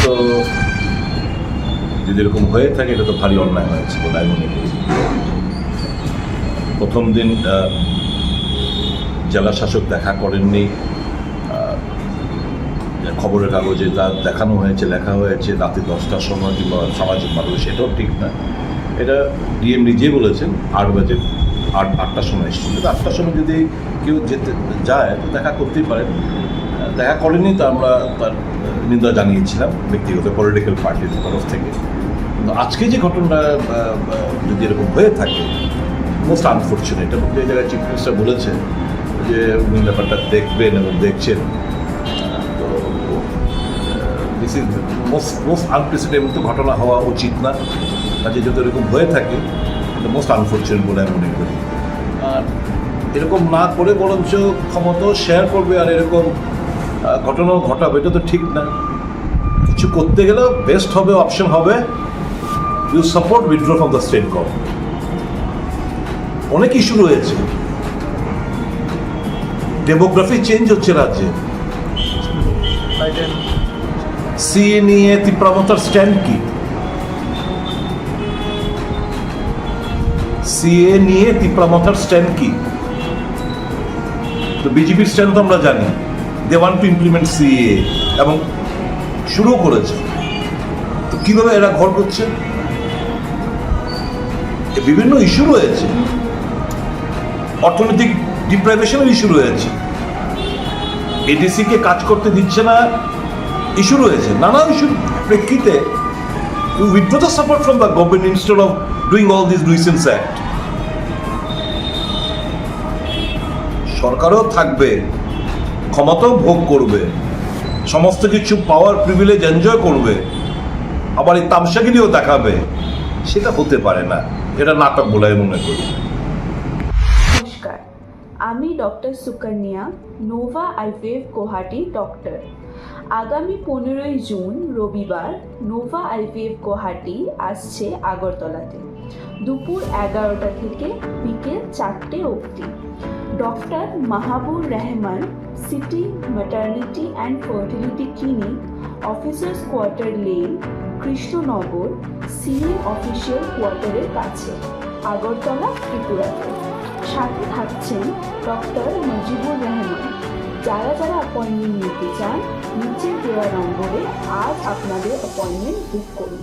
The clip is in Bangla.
তো যদি এরকম হয়ে থাকে এটা তো ভারী অন্যায় হয়েছে বলে আমি মনে করি। প্রথম দিন জেলা শাসক দেখা করেননি, খবরের কাগজে তা দেখানো হয়েছে, লেখা হয়েছে রাতে 10টার সময় কিংবা সামাজিক মাধ্যমে, সেটাও ঠিক না। এটা ডিএম নিজেই বলেছেন 8টার সময় এসেছিল। 8টার সময় যদি কেউ যেতে যায় তো দেখা করতেই পারেন, দেখা করেনি তো আমরা তার নিন্দা জানিয়েছিলাম ব্যক্তিগত পলিটিক্যাল পার্টির তরফ থেকে। কিন্তু আজকে যে ঘটনাটা যদি এরকম হয়ে থাকে, মোস্ট আনফর্চুনেট। এবং যে জায়গায় চিফ মিনিস্টার বলেছেন যে উনি ব্যাপারটা দেখবেন এবং দেখছেন, তো দিস ইজ মোস্ট আনপ্রেসিডেন্ট ঘটনা হওয়া উচিত না। কাজে যদি এরকম হয়ে থাকে এটা মোস্ট আনফর্চুনেট বলে আমি মনে করি। আর এরকম না করে বরঞ্চ ক্ষমতাও শেয়ার করবে আর এরকম ঘটনাও ঘটাবে, এটা তো ঠিক না। কিছু করতে গেলে বেস্ট হবে, অপশন হবে you support withdraw from the state government. অনেক ইস্যু রয়েছে, ডেমোগ্রাফি চেঞ্জ হচ্ছে রাজ্যে। সিএ নিয়ে তীব্রতার স্ট্যান্ড কি? সিএ নিয়ে তীব্রতার স্ট্যান্ড কি? তো বিজেপির স্ট্যান্ড তো আমরা জানি, they want to implement CA এবং শুরু করেছে। তো কিভাবে এরা ঘর করছে? বিভিন্ন ইস্যু রয়েছে, অর্থনৈতিক ডিপ্রাইভেশনের ইস্যু রয়েছে, এডিসিকে কাজ করতে দিচ্ছে না ইস্যু রয়েছে, নানা ইস্যুর প্রেক্ষিতে you withdraw the support from the government instead of doing all these nuisance act. সরকারও থাকবে, ক্ষমতাও ভোগ করবে, সমস্ত কিছু পাওয়ার প্রিভিলেজ এনজয় করবে, আবার এই তামসাগিরিও দেখাবে, সেটা হতে পারে না। এটা নাটক বলে আমি মনে করি। নমস্কার, আমি doctor Sukanya, Nova IVF Guwahati doctor. আগামী 15ই জুন রবিবার নোভা আইভিএফ গুয়াহাটি আসছে আগরতলাতে দুপুর 11টা থেকে বিকেল 4টে অবধি। Doctor Mahabur Rahman city maternity and fertility clinic, officers quarter lane, Krishnanagar, CM official কোয়ার্টারের কাছে, আগরতলা, ত্রিপুরাতে। সাথে থাকছেন ডক্টর মুজিবুর রহমান। যারা যারা অ্যাপয়েন্টমেন্ট নিতে চান নিচে দেওয়া নম্বরে আজ আপনাদের অ্যাপয়েন্টমেন্ট বুক করুন।